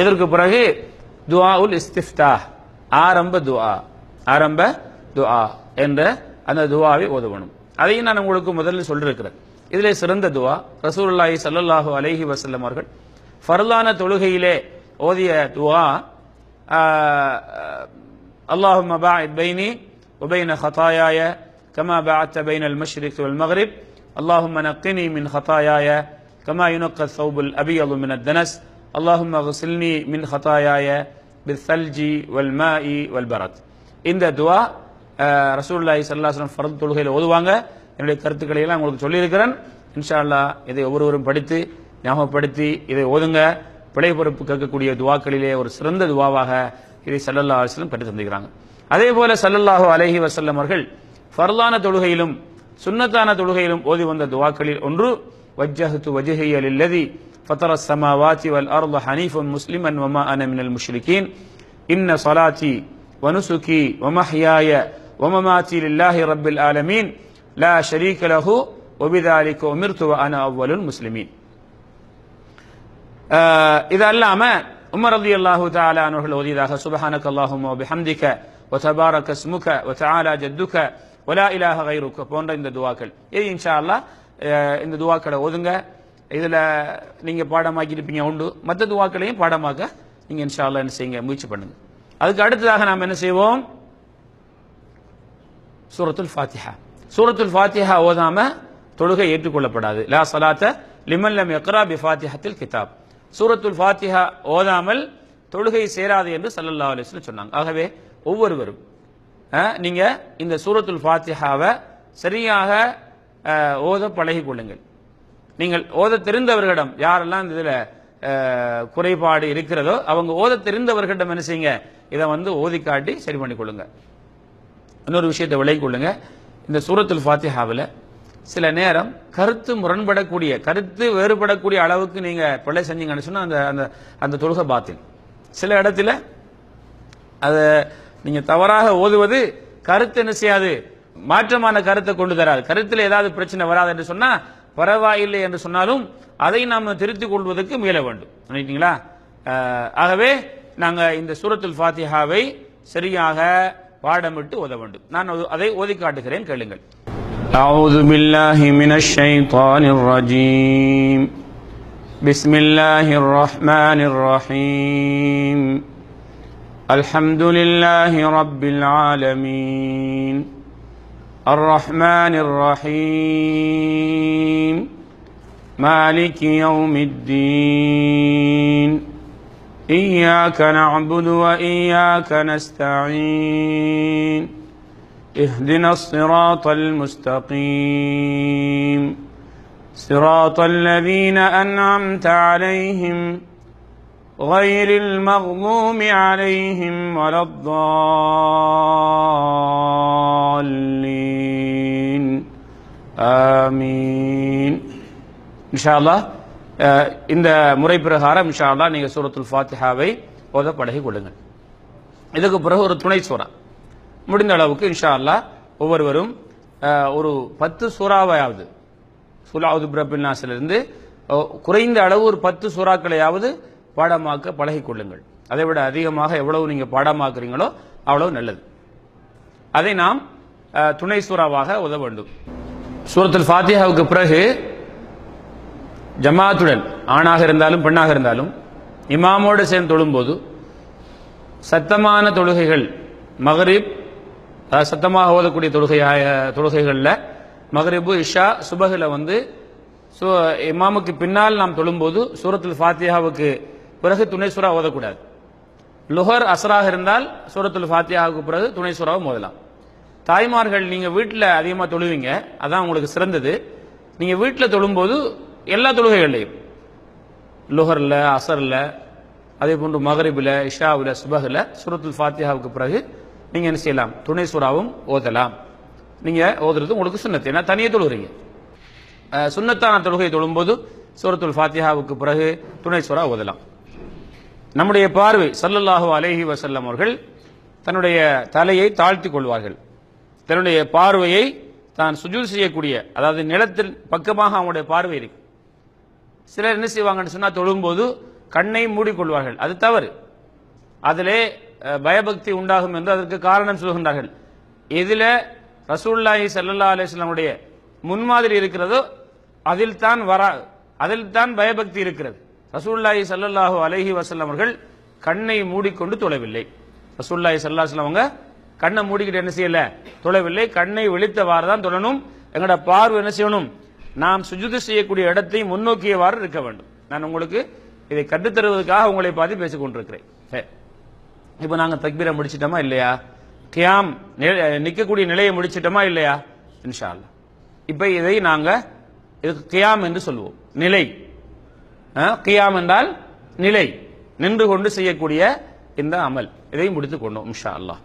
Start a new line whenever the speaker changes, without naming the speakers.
இதற்கு பிறகு துஆ உல் இஸ்திஃப்தாஹ், ஆரம்ப துஆ என்ற அந்த துஆவை ஓதணும். அதையும் நான் உங்களுக்கு முதலில் சொல்லியிருக்கிறேன். இதிலே சிறந்த துஆ ரசூலுல்லாஹி ஸல்லல்லாஹு அலைஹி வஸல்லம் அவர்கள் ஃபர்லான தொழுகையிலே ஓதிய துஆ, அல்லாஹும்ம பாஇத் பைனி வ பைன ஹதாயாய கமா பஅத்த பைனல் மஷ்ரிக் வல் மக்ரிப், அல்லாஹும்ம நக்கினி மின் ஹதாயாய கமா யுனக்க ஸௌபுல் அபியது மினத் தனஸ், அல்லாஹும்ம க்ஸில்னி மின் ஹதாயாய பிஸ்ஸல்ஜி வல் மாஇ வல் பரத். இந்த துஆ ரசூலுல்லாஹி ஸல்லல்லாஹு அலைஹி வஸல்லம் ஃபர்து தொழுகையில் ஓதுவாங்க. என்னுடைய கருத்துக்களை எல்லாம் உங்களுக்கு சொல்லியிருக்கிறேன். இன்ஷா அல்லாஹ் இதை ஒவ்வொருவரும் படித்து ஞாபகப்படுத்தி இதை ஓதுங்க. பிழை பொறுப்பு கேட்கக்கூடிய துவாக்களிலே ஒரு சிறந்த துவாவாக இதை ஸல்லல்லாஹு அலைஹி வஸல்லம் கற்று தந்திருக்கிறாங்க. அதே போல ஸல்லல்லாஹு அலைஹி வஸல்லம் அவர்கள் ஃபர்லான தொழுகையிலும் சுன்னத்தான தொழுகையிலும் ஓதி வந்த துவாக்களில் ஒன்று, வஜ்ஜஹ்து வஜ்ஹிய லில்லதி ஃபதரஸ் ஸமாவாதி வல் அர்த ஹனீஃபன் முஸ்லிமன் வமா அன மினல் முஷ்ரிகீன், இன்ன ஸலாத்தி வ நுஸுகி வ மஹ்யாய வ மமாத்தி லில்லாஹி ரப்பில் ஆலமீன், லா ஷரீக லஹு வ பிதாலிக உமிர்து வ அன அவ்வலுல் முஸ்லிமீன். இது அல்லாம உமர் ரலியல்லாஹு தஆலா அன்ஹு ஓதியதாக சுப்ஹானக அல்லாஹும்ம வ பிஹம்திக வ தபாரக இஸ்முக வ தஆலா ஜத்துக வ லா இலாஹ கைருக போன்ற இந்த துஆக்கள், இது இன்ஷா அல்லாஹ் இந்த துஆக்களை ஓதுங்க. இதுல நீங்க பாடமாக்கி இருப்பீங்க உண்டு, மற்ற துஆக்களையும் பாடமாக்க நீங்க இன்ஷா அல்லாஹ் என்ன செய்யுங்க, முயற்சி பண்ணுங்க. அதுக்கு அடுத்ததாக நாம் என்ன செய்வோம், சூரத்துல் ஃபாத்திஹா. சூரத்துல் ஃபாத்திஹா ஓதாம தொழுகை ஏற்றுக்கொள்ளப்படாது. லா ஸலாத்த லிமன் லம் யக்ரா பி ஃபாத்திஹத்தில் கிதாப். சூரத்துல் ஃபாத்திஹா ஓதாமல் தொழுகை சேராது என்று ஸல்லல்லாஹு அலைஹி வஸல்லம் சொன்னாங்க. ஆகவே ஒவ்வொருவரும் நீங்க இந்த சூரத்துல் ஃபாத்திஹாவை சரியாக ஓத பழகிக் கொள்ளுங்கள். நீங்கள் ஓத தெரிந்தவர்களிடம் யாரெல்லாம் இதுல குறைபாடு இருக்கிறதோ அவங்க ஓத தெரிந்தவர்களிடம் என்ன செய்யுங்க, இதை ஓதி காட்டி சரி பண்ணி கொள்ளுங்க. இன்னொரு விஷயத்தை விளங்கிக் கொள்ளுங்க, இந்த சூரத்துல் ஃபாத்திஹாவில் சில நேரம் கருத்து முரண்படக்கூடிய கருத்து வேறுபடக்கூடிய அளவுக்கு நீங்க பிழை செஞ்சீங்கன்னு சொன்னா அந்த தொழுகை பாத்தில். சில இடத்துல அதை நீங்க தவறாக ஓதுவது கருத்து என்ன செய்யாது, மாற்றமான கருத்தை கொண்டு தராது. கருத்தில் ஏதாவது பிரச்சனை வராது என்று சொன்னா பரவாயில்லை என்று சொன்னாலும் அதை நாம் திருத்திக் கொள்வதற்கு முயல வேண்டும். நினைக்கிறீங்களா? ஆகவே நாங்க இந்த சூரத்துல் ஃபாத்திஹாவை சரியாக பாடமிட்டு ஓத வேண்டும். நான் அதை ஓதி காட்டுகிறேன், கேளுங்கள். அஊது பில்லாஹி மினஷ் ஷைத்தானிர் ரஜீம். பிஸ்மில்லாஹிர் ரஹ்மானிர் ரஹீம். அல்ஹம்துலில்லாஹி ரப்பில் ஆலமீன். அர்ரஹ்மானிர் ரஹீம். மாலிகி யௌமித்தீன். إياك نعبد وإياك نستعين. اهدنا الصراط المستقيم. صراط الذين أنعمت عليهم غير المغضوب عليهم ولا الضالين. آمين. إن شاء الله இந்த முறை பிரகாரம் இன்ஷா அல்லாஹ் நீங்க சூரத்துல் ஃபாத்திஹாவை ஓத பழகிக் கொள்ளுங்கள். இதுக்கு பிறகு ஒரு துணை சூரா முடிந்த அளவுக்கு இன்ஷா அல்லாஹ் ஒவ்வொருவரும் ஒரு 10 சூறாவையாவது சூரா பிரபின் நாஸிலிருந்து குறைந்த அளவு ஒரு 10 சூறாக்களையாவது பாடமாக்க பழகிக் கொள்ளுங்கள். அதை விட அதிகமாக எவ்வளவு நீங்க பாடமாக்குறீங்களோ அவ்வளவு நல்லது. அதை நாம் துணை சூறாவாக ஓத வேண்டும். சூரத்துல் ஃபாத்திஹாவுக்கு பிறகு ஜமாத்துடன் ஆணாக இருந்தாலும் பெண்ணாக இருந்தாலும் இமாமோடு சேர்ந்து தொழும்போது சத்தமான தொழுகைகள் மக்ரிப், சத்தமாக ஓதக்கூடிய தொழுகைகளில் மக்ரிபு இஷா சுபஹில் இமாமுக்கு பின்னால் நாம் தொழும்போது சூரத்துல் ஃபாத்திஹாவுக்கு பிறகு துணை சூறா ஓதக்கூடாது. லுஹர் அஸ்ராக இருந்தால் சூரத்துல் ஃபாத்திஹாவுக்கு பிறகு துணை சூறாவும் ஓதலாம். தாய்மார்கள் நீங்க வீட்டில் அதிகமாக தொழுவீங்க, அதான் உங்களுக்கு சிறந்தது. நீங்க வீட்டில் தொழும்போது எல்லா தொழுகைகள்லையும் லுஹர்ல அசர்ல அதே போன்று மகரிபில் இஷாவில் சுபஹில் சூரத்துல் ஃபாத்திஹாவுக்கு பிறகு நீங்க என்ன செய்யலாம், துணை சூறாவும் ஓதலாம். நீங்க ஓதுறது உங்களுக்கு சுன்னத்து, ஏன்னா தனியே தொழுகிறீங்க. சுன்னத்தான தொழுகை தொழும்போது சூரத்துல் ஃபாத்திஹாவுக்கு பிறகு துணை சூறா ஓதலாம். நம்முடைய பார்வை ஸல்லல்லாஹு அலைஹி வஸல்லம் அவர்கள் தன்னுடைய தலையை தாழ்த்தி கொள்வார்கள். தன்னுடைய பார்வையை தான் சுஜூத் செய்யக்கூடிய, அதாவது நிலத்தில் பக்கமாக அவங்களுடைய பார்வை இருக்கு. சிலர் என்ன செய்வாங்கன்னு சொன்னா தொழும்போது கண்ணை மூடிக்கொள்வார்கள். அது தவறு. அதிலே பயபக்தி உண்டாகும் என்று அதற்கு காரணம் சொல்கின்றார்கள். இதில ரசூலுல்லாஹி ஸல்லல்லாஹு அலைஹி வஸல்லமுடைய முன்மாதிரி இருக்கிறதோ அதில் தான் பயபக்தி இருக்கிறது. ரசூலுல்லாஹி ஸல்லல்லாஹு அலைஹி வஸல்லம் அவர்கள் கண்ணை மூடிக்கொண்டு தொழவில்லை. ரசூலுல்லாஹி ஸல்லல்லாஹு அலைஹி வஸல்லம் அவங்க கண்ணை மூடிக்கிட்டு என்ன செய்யல, தொழவில்லை. கண்ணை விழித்தவாறு தான் தொழணும். எங்கட பார்வை என்ன செய்யணும், நாம் சுஜூது செய்யக்கூடிய இடத்தை முன்னோக்கியவாறு இருக்க வேண்டும். நான் உங்களுக்கு இதை கற்றுத்தருவதற்காக உங்களை பார்த்து பேசிக் கொண்டிருக்கிறேன். இப்ப நாங்க தக்பீரை முடிச்சிட்டோமா இல்லையா? கியாம் நிற்கக்கூடிய நிலையை முடிச்சிட்டோமா இல்லையா? இன்ஷா அல்லாஹ். இப்ப இதை நாங்க இதுக்கு கியாம் என்று சொல்லுவோம். நிலை. கியாம் என்றால் நிலை, நின்று கொண்டு செய்யக்கூடிய இந்த அமல். இதை முடித்துக் கொண்டோம் இன்ஷா அல்லாஹ்.